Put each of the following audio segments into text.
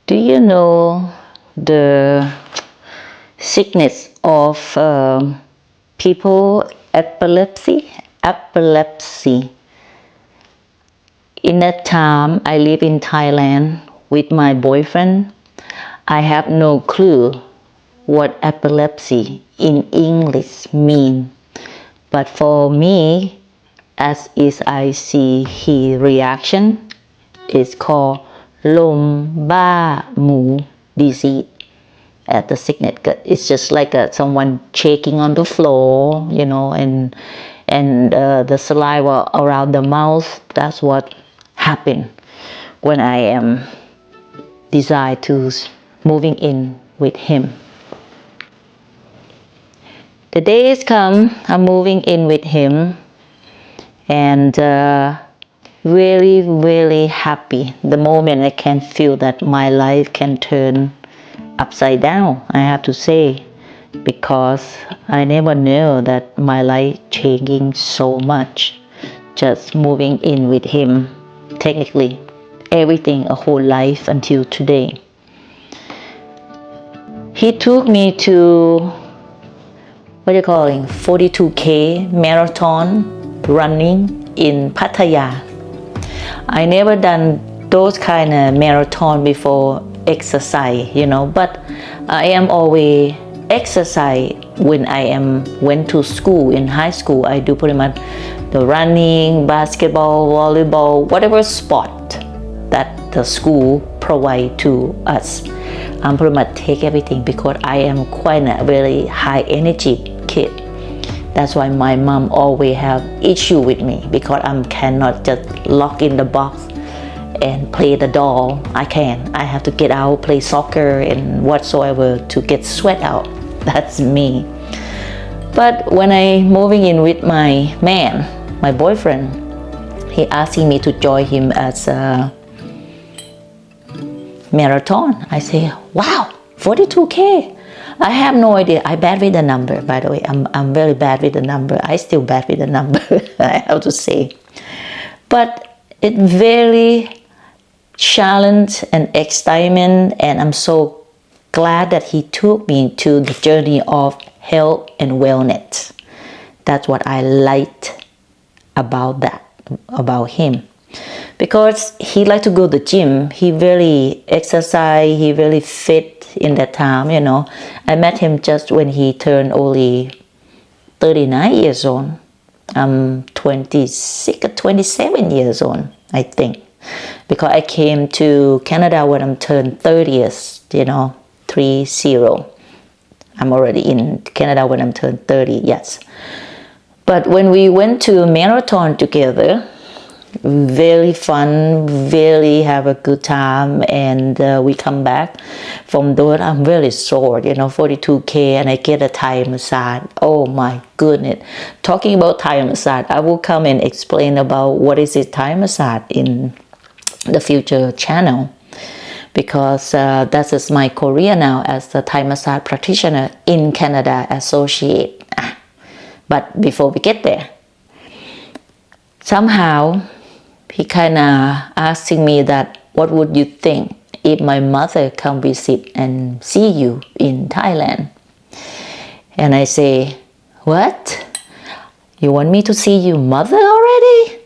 Do you know the sickness of people epilepsy? Epilepsy. In that time, I live in Thailand with my boyfriend. I have no clue what epilepsy in English mean. But for me, as is I see his reaction, it's called lom ba mu disease at the sickness. It's just like someone shaking on the floor, and the saliva around the mouth. That's what happened when I am decide to moving in with him. The days come, I'm moving in with him, and really, really happy the moment I can feel that my life can turn upside down, I have to say, because I never knew that my life changing so much just moving in with him. Technically everything, a whole life until today. He took me to, what do you call it, 42K marathon running in Pattaya. I never done those kind of marathon before exercise, but I am always exercise when I went to school. In high school, I do pretty much the running, basketball, volleyball, whatever sport that the school provide to us. I'm pretty much take everything because I am quite a very high energy kid. That's why my mom always have issue with me, because I cannot just lock in the box and play the doll. I have to get out, play soccer and whatsoever to get sweat out. That's me. But when I moving in with my man, my boyfriend, he asking me to join him as a marathon. I say, wow, 42K. I have no idea. I bad with the number, by the way. I'm very bad with the number. I still bad with the number, I have to say. But it very challenge and excitement, and I'm so glad that he took me to the journey of health and wellness. That's what I liked about him, because he liked to go to the gym. He really exercise, he really fit in that time. I met him just when he turned only 39 years old. I'm 26 or 27 years old, I think, because I came to Canada when I'm turned 30th, 30. I'm already in Canada when I'm turned 30, yes. But when we went to a marathon together, very fun, really have a good time, and we come back from that. I'm really sore, 42K, and I get a Thai massage. Oh my goodness. Talking about Thai massage, I will come and explain about what is it Thai massage in the future channel, because that is my career now as a Thai massage practitioner in Canada associate. But before we get there, somehow he kind of asking me that, what would you think if my mother come visit and see you in Thailand? And I say, what? You want me to see your mother already?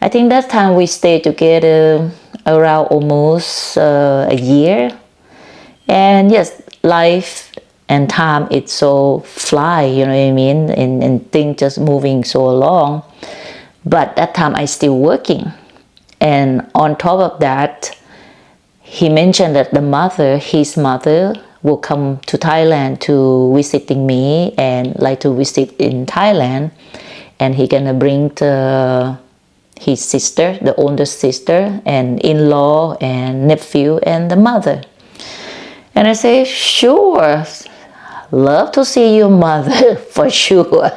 I think that time we stayed together around almost a year. And yes, life and time, it's so fly, you know what I mean? And things just moving so along. But that time I still working. And on top of that, he mentioned that his mother will come to Thailand to visiting me and like to visit in Thailand. And he gonna bring his sister, the older sister, and in-law and nephew and the mother. And I say, sure, love to see your mother for sure,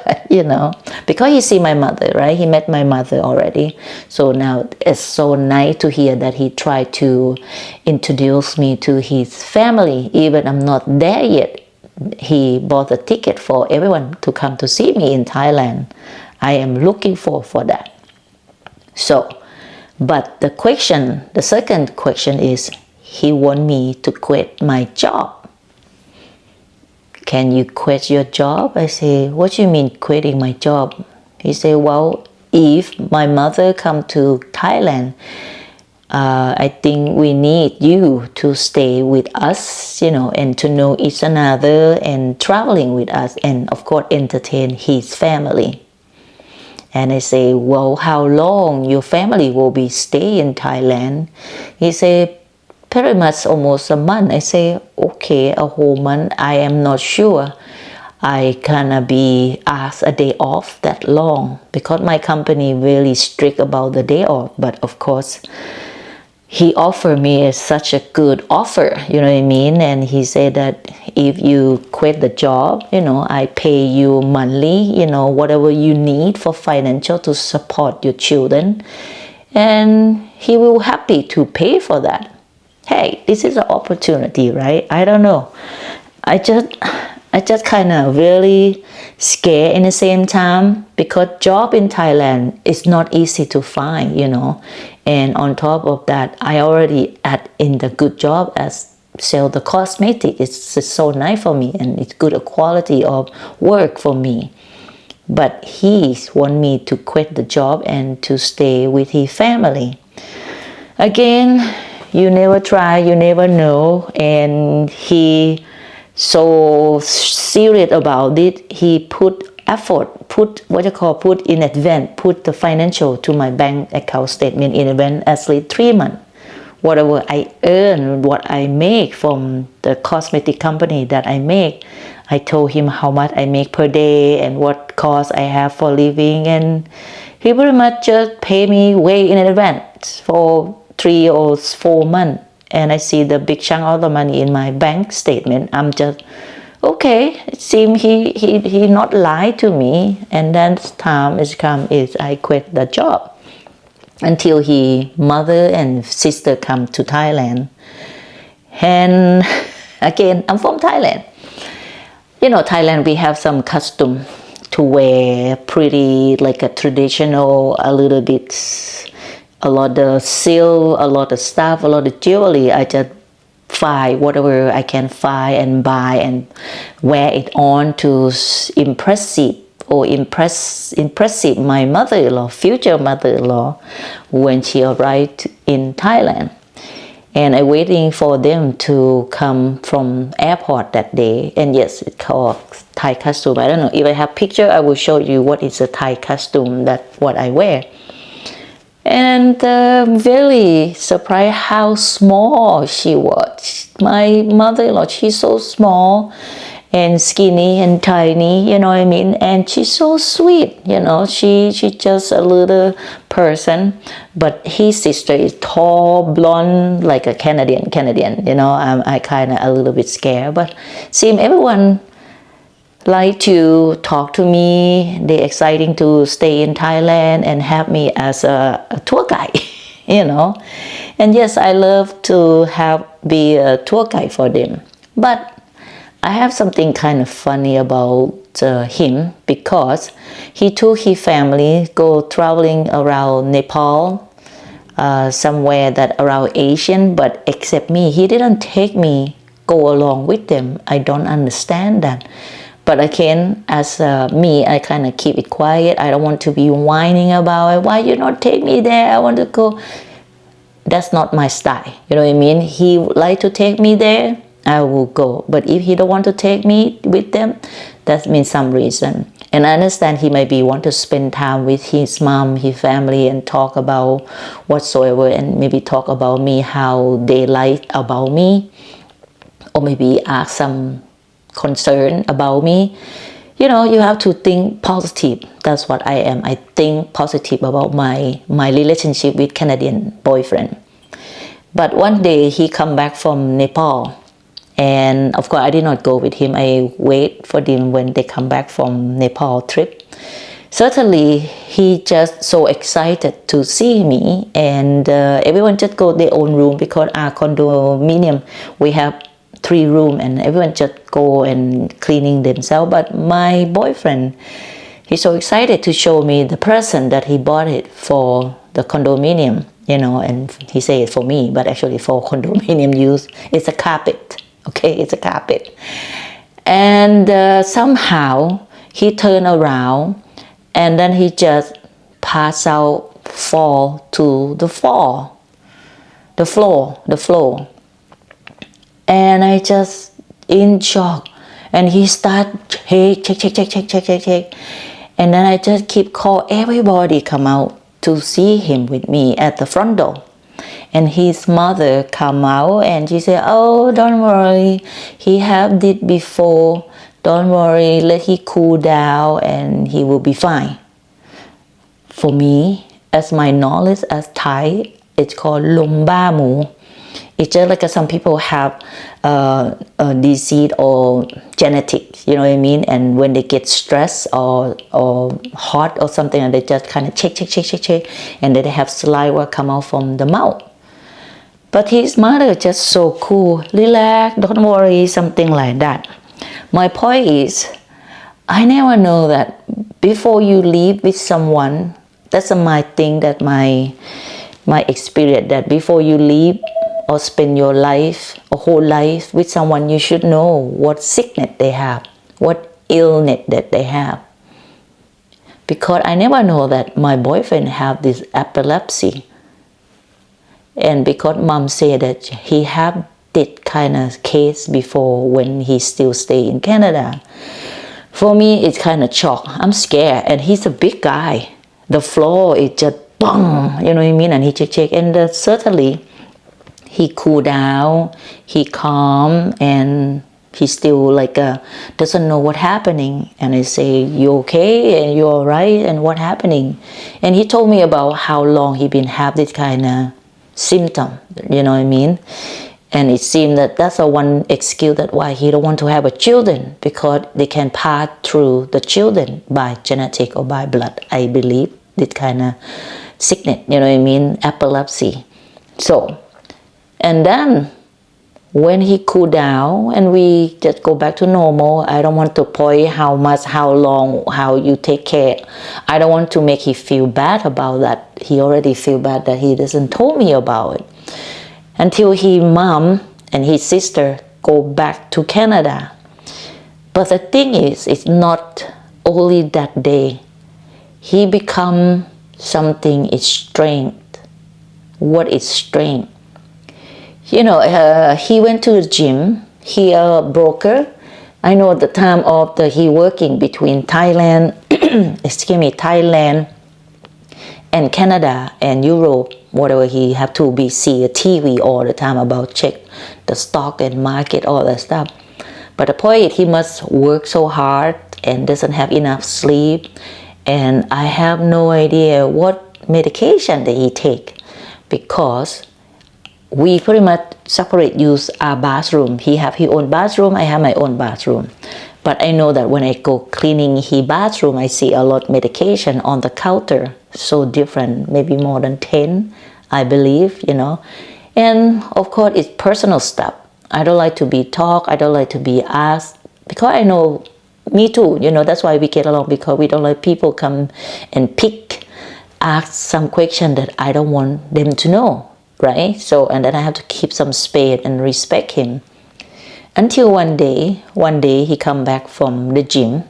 because he see my mother, right? He met my mother already. So now it's so nice to hear that he tried to introduce me to his family. Even I'm not there yet, he bought a ticket for everyone to come to see me in Thailand. I am looking for that. So, but the second question is, he want me to quit my job. Can you quit your job? I say, what do you mean quitting my job? He said, well, if my mother come to Thailand, I think we need you to stay with us, and to know each another and traveling with us, and of course entertain his family. And I say, well, how long your family will be stay in Thailand? He said, pretty much almost a month. I say, okay, a whole month. I am not sure I cannot be asked a day off that long, because my company really strict about the day off. But of course, he offered me such a good offer, you know what I mean? And he said that if you quit the job, I pay you monthly, whatever you need for financial to support your children. And he will happy to pay for that. Hey, this is an opportunity, right? I don't know. I just kind of really scared in the same time, because job in Thailand is not easy to find, And on top of that, I already in the good job as sell the cosmetic. It's so nice for me, and it's good quality of work for me. But he want me to quit the job and to stay with his family. Again, you never try, you never know. And he so serious about it. He put effort, put in advance, put the financial to my bank account statement in advance at least 3 months. Whatever I earn, what I make from the cosmetic company that I make, I told him how much I make per day and what cost I have for living, and he pretty much just pay me way in advance for 3 or 4 months. And I see the big chunk of the money in my bank statement. I'm just, okay, it seems he not lied to me. And then time is come is I quit the job until he mother and sister come to Thailand. And again, I'm from Thailand. Thailand, we have some custom to wear pretty like a traditional, a little bit, a lot of silk, a lot of stuff, a lot of jewelry. I just find whatever I can find and buy and wear it on to impress my mother-in-law, future mother-in-law, when she arrived in Thailand. And I'm waiting for them to come from airport that day. And yes, it's called Thai costume. I don't know. If I have picture, I will show you what is a Thai costume, that what I wear. And very surprised how small she was. My mother-in-law, she's so small and skinny and tiny, you know what I mean? And she's so sweet, she's just a little person. But his sister is tall, blonde, like a Canadian, I kind of a little bit scared. But seems everyone like to talk to me. They're exciting to stay in Thailand and have me as a tour guide, And yes, I love to be a tour guide for them. But I have something kind of funny about him, because he took his family go traveling around Nepal, somewhere that around Asian, but except me, he didn't take me go along with them. I don't understand that. But again, as me, I kind of keep it quiet. I don't want to be whining about it. Why you not take me there? I want to go. That's not my style. You know what I mean? He would like to take me there, I will go. But if he don't want to take me with them, that means some reason. And I understand he maybe want to spend time with his mom, his family, and talk about whatsoever, and maybe talk about me, how they like about me, or maybe ask some concern about me. You have to think positive. That's what I am. I think positive about my relationship with Canadian boyfriend. But one day he come back from Nepal, and of course I did not go with him. I wait for them when they come back from Nepal trip. Certainly he just so excited to see me, and everyone just go their own room, because our condominium we have 3 rooms, and everyone just go and cleaning themselves. But my boyfriend, he's so excited to show me the present that he bought it for the condominium. you know, and he said it for me, but actually for condominium use, it's a carpet. Okay, it's a carpet. And somehow he turned around, and then he just passed out, fall to the floor. And I just in shock. And he started check. And then I just keep call everybody come out to see him with me at the front door. And his mother come out and she said, oh, don't worry, he have did before, don't worry, let he cool down and he will be fine. For me, as my knowledge as Thai, it's called lumba mu. It's just like some people have a disease or genetic, you know what I mean? And when they get stressed or hot or something, and they just kind of check, and then they have saliva come out from the mouth. But his mother just so cool, relax, don't worry, something like that. My point is, I never know that before you live with someone, that's my thing, that my experience, that before you live or spend your life, a whole life with someone, you should know what sickness they have, what illness that they have. Because I never know that my boyfriend have this epilepsy. And because mom said that he have that kind of case before when he still stay in Canada. For me, it's kind of shock. I'm scared, and he's a big guy. The floor is just bang, you know what I mean? And he check, and certainly he cool down, he calm, and he still like doesn't know what happening. And I say, you okay? And you all right? And what happening? And he told me about how long he been have this kind of symptom, you know what I mean? And it seemed that that's a one excuse that why he don't want to have a children, because they can pass through the children by genetic or by blood, I believe, this kind of sickness, you know what I mean, epilepsy. So, and then when he cool down and we just go back to normal, I don't want to point how much, how long, how you take care. I don't want to make him feel bad about that. He already feel bad that he doesn't told me about it. Until his mom and his sister go back to Canada. But the thing is, it's not only that day. He become something is strength. What is strength? You know, he went to the gym. He a broker. I know at the time of he working between Thailand, Thailand and Canada and Europe, whatever. He have to see a TV all the time about check the stock and market, all that stuff. But the point is, he must work so hard and doesn't have enough sleep. And I have no idea what medication that he take, because we pretty much separate use our bathroom. He have his own bathroom, I have my own bathroom. But I know that when I go cleaning his bathroom, I see a lot of medication on the counter. So different, maybe more than 10, I believe, you know. And of course, it's personal stuff. I don't like to be talked, I don't like to be asked, because I know, me too, you know, that's why we get along, because we don't like people come and ask some question that I don't want them to know, right? So, and then I have to keep some space and respect him. Until one day he come back from the gym,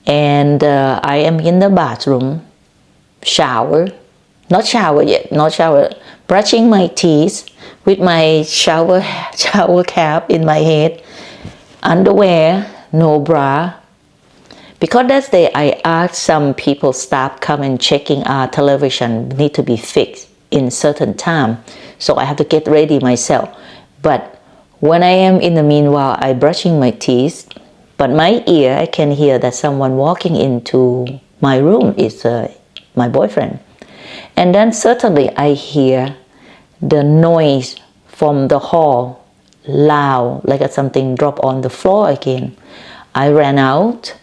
and I am in the bathroom, brushing my teeth with my shower cap in my head, underwear, no bra. Because that day I asked some people, staff come and checking our television need to be fixed in certain time, so I have to get ready myself. But when I am in the meanwhile, I brushing my teeth, but my ear, I can hear that someone walking into my room is my boyfriend. And then suddenly I hear the noise from the hall, loud, like something drop on the floor again. I ran out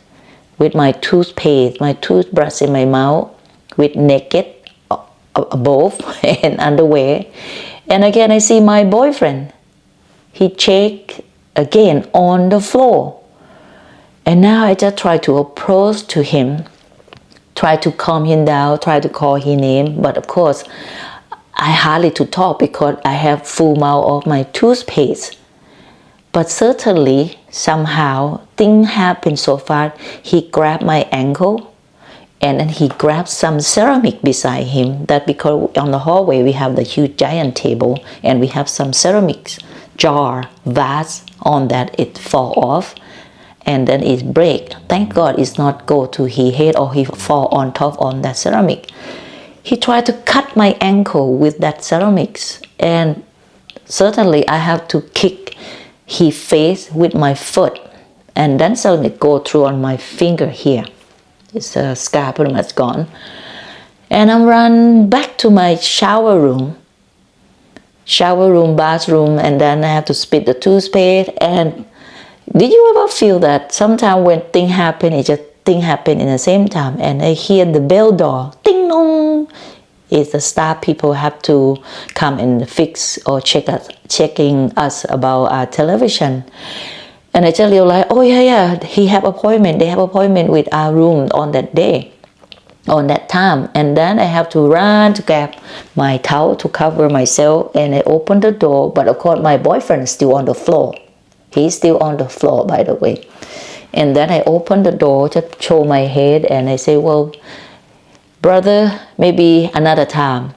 with my toothpaste, my toothbrush in my mouth, with naked above and underwear. And again I see my boyfriend. He checked again on the floor. And now I just try to approach to him, try to calm him down, try to call his name. But of course, I hardly to talk because I have full mouth of my toothpaste. But certainly, somehow, things happened so fast. He grabbed my ankle, and then he grabbed some ceramic beside him. That because on the hallway we have the huge giant table, and we have some ceramics, jar, vase on that it fall off, and then it break. Thank God it's not go to his head or he fall on top on that ceramic. He tried to cut my ankle with that ceramics, and certainly I have to kick his face with my foot, and then ceramic go through on my finger here. It's a scar pretty much gone. And I run back to my shower room, bathroom, and then I have to spit the toothpaste. And did you ever feel that sometimes when things happen, it just things happen in the same time, and I hear the bell door, ding dong. It's the staff people have to come and fix or checking us about our television. And I tell you like, oh yeah, he have appointment. They have appointment with our room on that day, on that time. And then I have to run to grab my towel to cover myself, and I open the door. But of course, my boyfriend is still on the floor. He's still on the floor, by the way. And then I open the door to show my head, and I say, well, brother, maybe another time.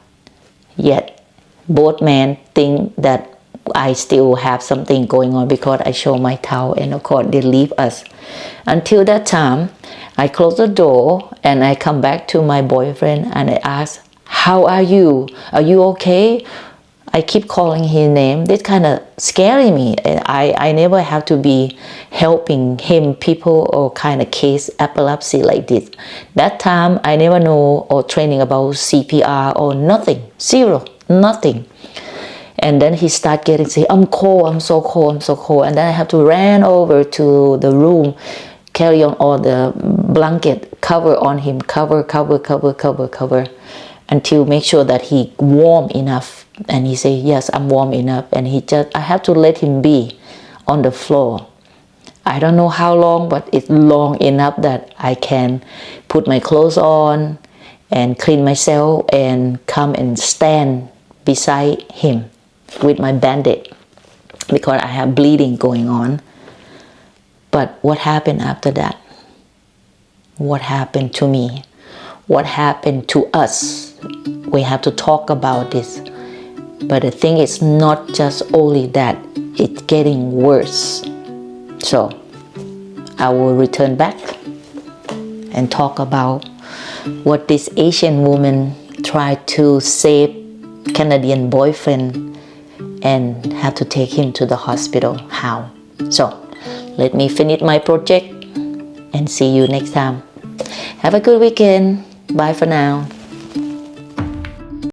Yet both men think that I still have something going on because I show my towel, and of course they leave us. Until that time, I close the door and I come back to my boyfriend and I ask, how are you? Are you okay? I keep calling his name. This kind of scary me. I never have to be helping him people or kind of case epilepsy like this. That time I never know or training about CPR or nothing. Zero, nothing. And then he start getting say, I'm cold, I'm so cold, I'm so cold. And then I have to run over to the room, carry on all the blanket, cover on him, cover, until make sure that he warm enough. And he say, yes, I'm warm enough. And I have to let him be on the floor. I don't know how long, but it's long enough that I can put my clothes on and clean myself and come and stand beside him with my band-aid because I have bleeding going on. But what happened after that? What happened to me? What happened to us? We have to talk about this. But the thing is not just only that, it's getting worse. So I will return back and talk about what this Asian woman tried to save Canadian boyfriend and had to take him to the hospital. How? So let me finish my project and see you next time. Have a good weekend. Bye for now.